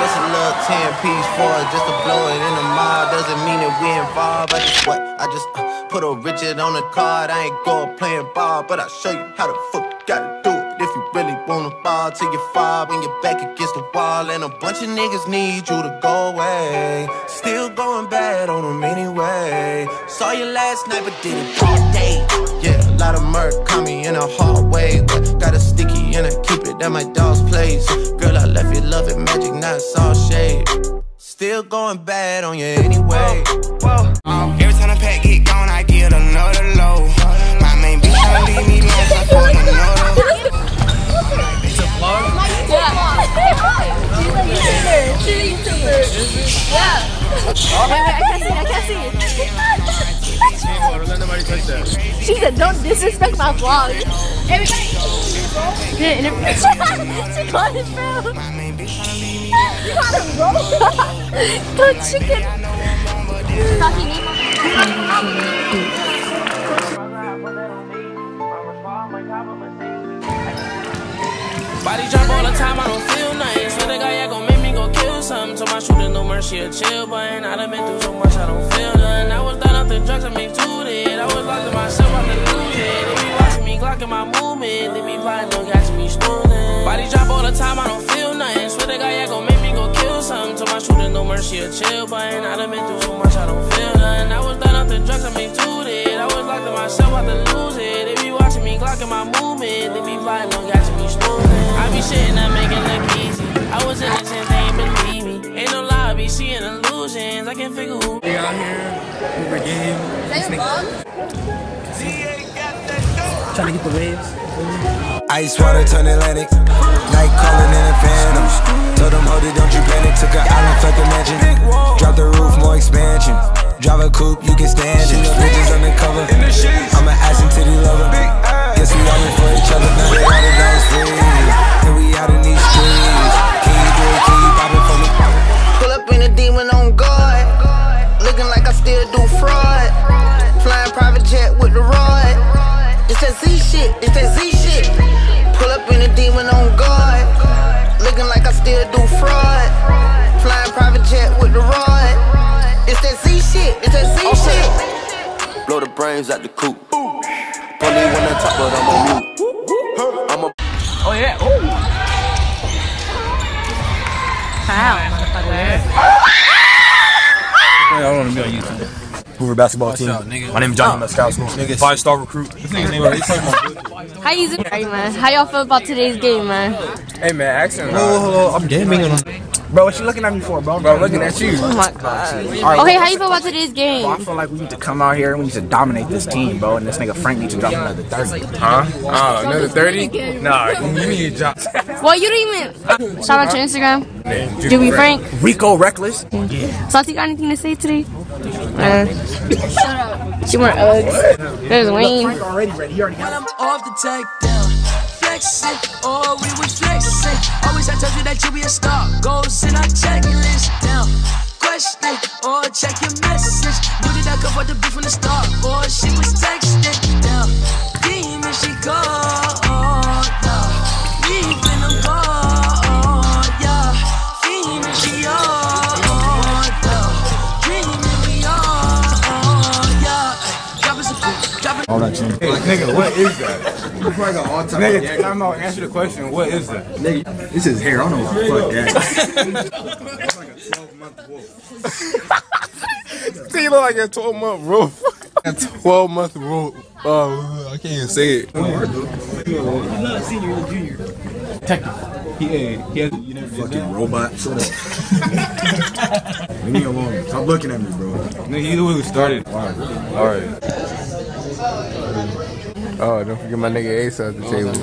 Just a little 10-piece for it, just to blow it in the mall. Doesn't mean that we involved. I just put a Richard on the card. I ain't going playing ball, but I'll show you how the fuck you gotta do it. If you really wanna ball till you fall when you're back against the wall. And a bunch of niggas need you to go away. Still going bad on them anyway. Saw you last night but did it all day. Yeah, a lot of murk caught me in a hard way, but got a sticky and I keep it at my dog's place. Girl, I left you loving magic, not it's all shade. Still going bad on you anyway. Every time the pack get gone, I get another low. My main bitch don't leave me alone, so I fuck another. It's a vlog? She's a YouTuber. Yeah. I can't see it. Don't let nobody touch that. She said, don't disrespect my vlog. Everybody. She called it bro. You called him bro? Go chicken. Body drop all the time, I don't feel nothing. Swear the guy yeah gon' make me go kill something. Told my shooter no mercy, a chill button. I done been through so much, I don't feel nothing. I was done off the drugs, I made two it. I was locked in myself, I done lose it. They be watching me, glocking my movement. They be plotting, no gas, me snoozing. Body drop all the time, I don't feel nothing. Swear the guy yeah gon' make me go kill something. Told my shooter no mercy, a chill button. I done been through so much, I don't feel nothing. I was done off the drugs, I made two it. I was locked in myself, I done lose it. They be watching me, glocking my movement. They be plotting, no gas, me snoozing. I be shitting, I make it look easy. I was innocent, they ain't believe me. Ain't no lie, I be seeing illusions. I can't figure who. They out here, Hoover game. Is that your mom? Trying to get the waves. Ice water turn Atlantic. Night calling in a phantom. Told them, hold it, don't you panic. Took an island, fuck a mansion. Drop the roof, more expansion. Drive a coupe, you can stand it. Bitches undercover. I'm an ass and titty lover. Guess we all in for each other. Now they all the dogs free. And we out in these streets. Can you do it? Can you pop it for me? Pull up in a demon on guard. Looking like I still do fraud. Flying private jet with the rod. It's that Z shit, it's that Z shit. Pull up in a demon on guard. Looking like I still do fraud. Flying private jet with the rod. It's that Z shit, it's that Z shit. Blow the brains out the coop. Pulling when I talk, but I'm on mute. I'm a. Oh yeah. Oh. I don't want to be on YouTube. Hoover basketball team. My name is Johnny Muskowski. 5-star recruit. How you doing, man? How y'all feel about today's game, man? Hey man, accent. Whoa, I'm gaming. Bro, what you looking at me for, bro? Bro, I'm looking at you. Oh my god. Okay, how you feel about today's game? Bro, I feel like we need to come out here and we need to dominate this team, bro. And this nigga Frank needs to drop another 30. Huh? Oh, another 30? Nah, you need to drop. Well, you don't even shout out your Instagram. Do we Frank? Rico Reckless. Yeah. Salty, got anything to say today? Shut up. She wearing Uggs. There's Wayne. Frank already ready. He already got I'm off the takedown. Flexing, oh, we was flexing. Always I told you that you be a star. Goals in our checklist down. Question, or check your message. Knew that I could afford the beat from the start. Or she was texting down. Demon, she called. Leaving them gone, yeah. Demon, she on. Dreaming we on, yeah. Drop us a cool, drop it. all that shit. Hey, nigga, what is that? You probably got all time. Nigga, I'm gonna answer the question. What is that? Nigga, this is hair. I don't know what the fuck that. It's like a 12-month wolf. You look like a 12-month wolf. A 12-month wolf. Oh, I can't even say it. You're not a senior, you're a junior. Technically. He has, you never fucking robot. Shut up. Leave me alone. Stop looking at me, bro. Nigga, you literally started. Alright. Oh, don't forget my nigga Ace at the table.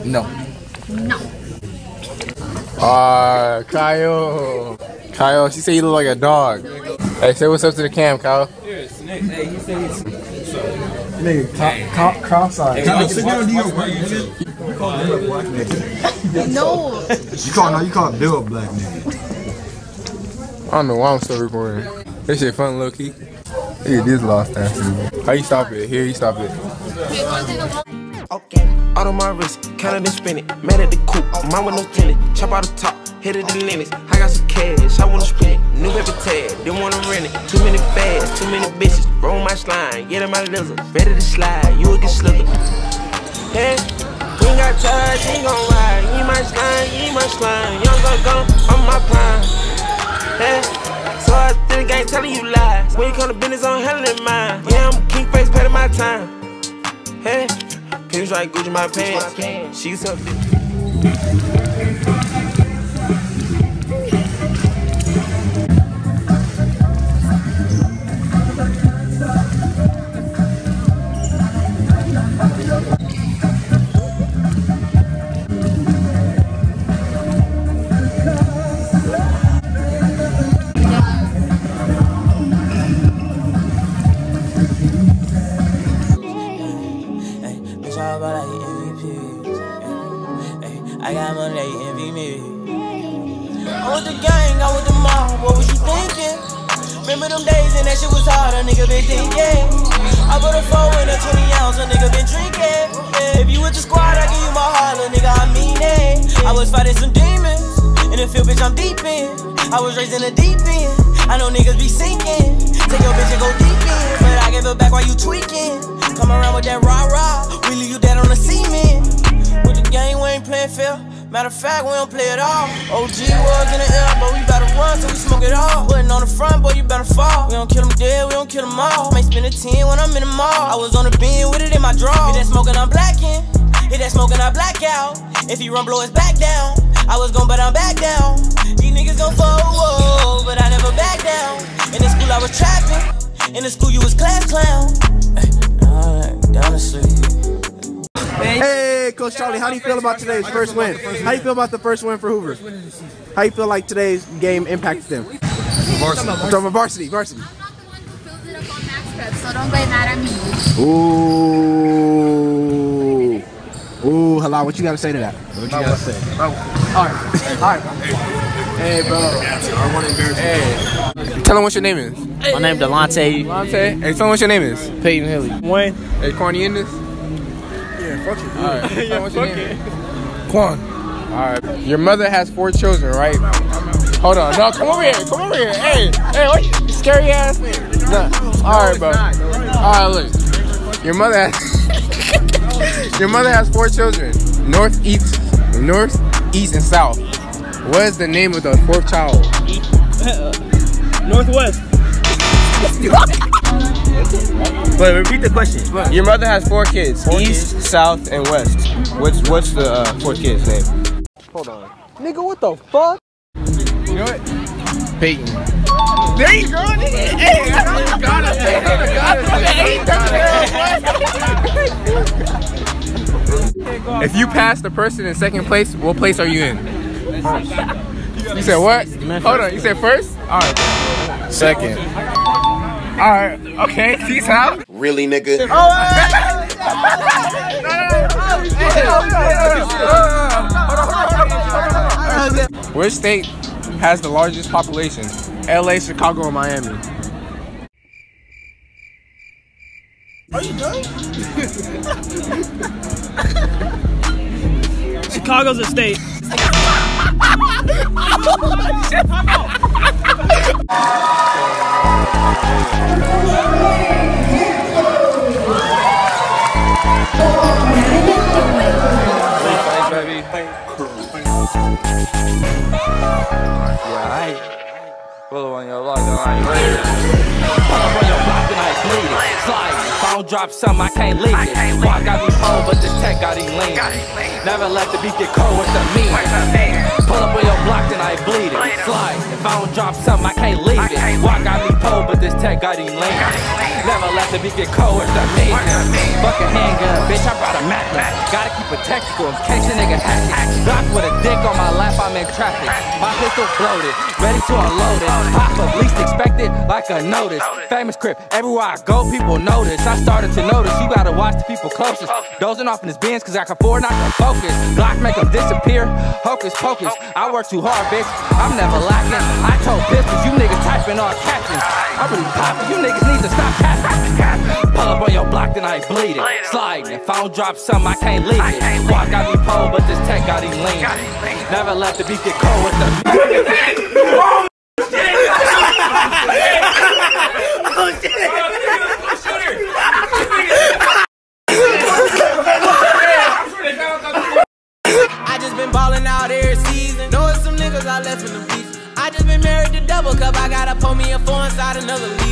No. Kyle. Kyle, she said you look like a dog. Hey, say what's up to the cam, Kyle. Hey, he said he's... Nigga, cross-eyed. Sit down, do your work, nigga. You call him a black nigga. No. You call Bill a black nigga. I don't know why I'm still recording. This shit fun, low key. Look at this lost ass. How you stop it? Here, you stop it. Okay, out on my wrist, counted and spin it. Man at the coupe, mine with no tenant. Chop out the top, hit it the limits. I got some cash, I wanna spend it. New baby tag, didn't wanna rent it. Too many fads, too many bitches. Roll my slime, get in my lizard. Ready to slide, you will get slicker. Hey, we ain't got time, he gon' ride. You ain't my slime, you ain't my slime. Young gon' I'm my prime. Hey, so I did the game telling you lies. When you come to business, I'm handling mine. Yeah, I'm king face, paying my time. Hey, pins like Gucci my pants. She's up there. I got money, they envy me. I was the gang, I was the mob, what was you thinking? Remember them days and that shit was hard, a nigga been thinking. I put a 4 in a 20 ounce, a nigga been drinking. If you with the squad, I give you my heart, little nigga, I mean it. I was fighting some demons, in the field, bitch, I'm deep in. I was raised in the deep end, I know niggas be sinking. Take your bitch and go deep in, but I give it back while you tweaking. Come around with that rah-rah, we leave you dead on the cement. With the game, we ain't playing fair. Matter of fact, we don't play at all. OG was in the air, but we better run, so we smoke it all. Putting on the front, boy, you better fall. We don't kill them dead, we don't kill them all. Might spend a 10 when I'm in the mall. I was on the bin with it in my drawer. Hit that smoking, I'm blacking. Hit that smoking, I black out. If he run, blow his back down. I was gon' but I'm back down. These niggas gon' fold, but I never back down. In the school, I was trapping. In the school, you was class clown. Down the street. Hey, Coach Charlie, how do you feel about today's first win? How do you feel about the first win for Hoover? How do you feel like today's game impacted them? Varsity. I'm talking about varsity. I'm not the one who fills it up on Max Prep, so don't get mad at me. Ooh, Halal, what you gotta say to that? What you gotta say? Alright. Hey, bro. I want to embarrass you. Hey. Tell them what your name is. My name is Delonte. Delonte? Hey, tell them what your name is. Peyton Hilly. Wayne. Hey, Quan, you in this? Yeah, fuck you. Alright. Yeah, what's your name? Quan. Alright. Your mother has 4 children, right? Hold on. No, come over here. Come over here. Hey, what you scary ass nigga? No. Alright, bro. Alright, look. Your mother has 4 children. North, east, and south. What is the name of the 4th child? Northwest. Wait, repeat the question. Your mother has 4 kids. East, south, and west. What's the 4th kid's name? Hold on. Nigga, what the fuck? You know what? Peyton. There you go, nigga. Hey, I got it. If you pass the person in 2nd place, what place are you in? You said what? Hold on, you said 1st? Alright. 2nd. Alright, okay, peace out. Really, nigga? Which state has the largest population? LA, Chicago, or Miami? Are you done? Chicago's a state. Pull on your block and I ain't ready. Pull up on your block and I ain't bleed it. Slide. If I don't drop something, I can't leave it. Walk got me cold, but this tech got him lean. Never let the beat get cold with the mean. Pull up on your block and I ain't bleed it. Slide. If I don't drop something, I can't leave it. Walk got me cold, but this tech got him lean. Never let the beat get cold with the mean. Fucking handgun, bitch, I brought a Mac. Gotta keep a tactical in case a nigga hack it. Block with a dick on my lap, I'm in traffic. My pistol bloated, ready to unload it. Pop up, least expected, like a notice. Famous crib, everywhere I go, people notice. I started to notice, you gotta watch the people closest. Dozing off in his Benz, cause I can afford not to focus. Glock make them disappear, hocus pocus. I work too hard, bitch, I'm never lacking. I told pistols, you niggas typing all captions. I'm really poppin', you niggas need to stop capping. Pull up on your block, then I bleed it. Sliding, if I don't drop something, I can't leave it. Squad got me pole, but this tech got him lean. Never let the beef get cold with the I just been ballin' out every season. Knowing some niggas I left in the beach. I just been married to double cup. I gotta pull me a 4 inside another leader.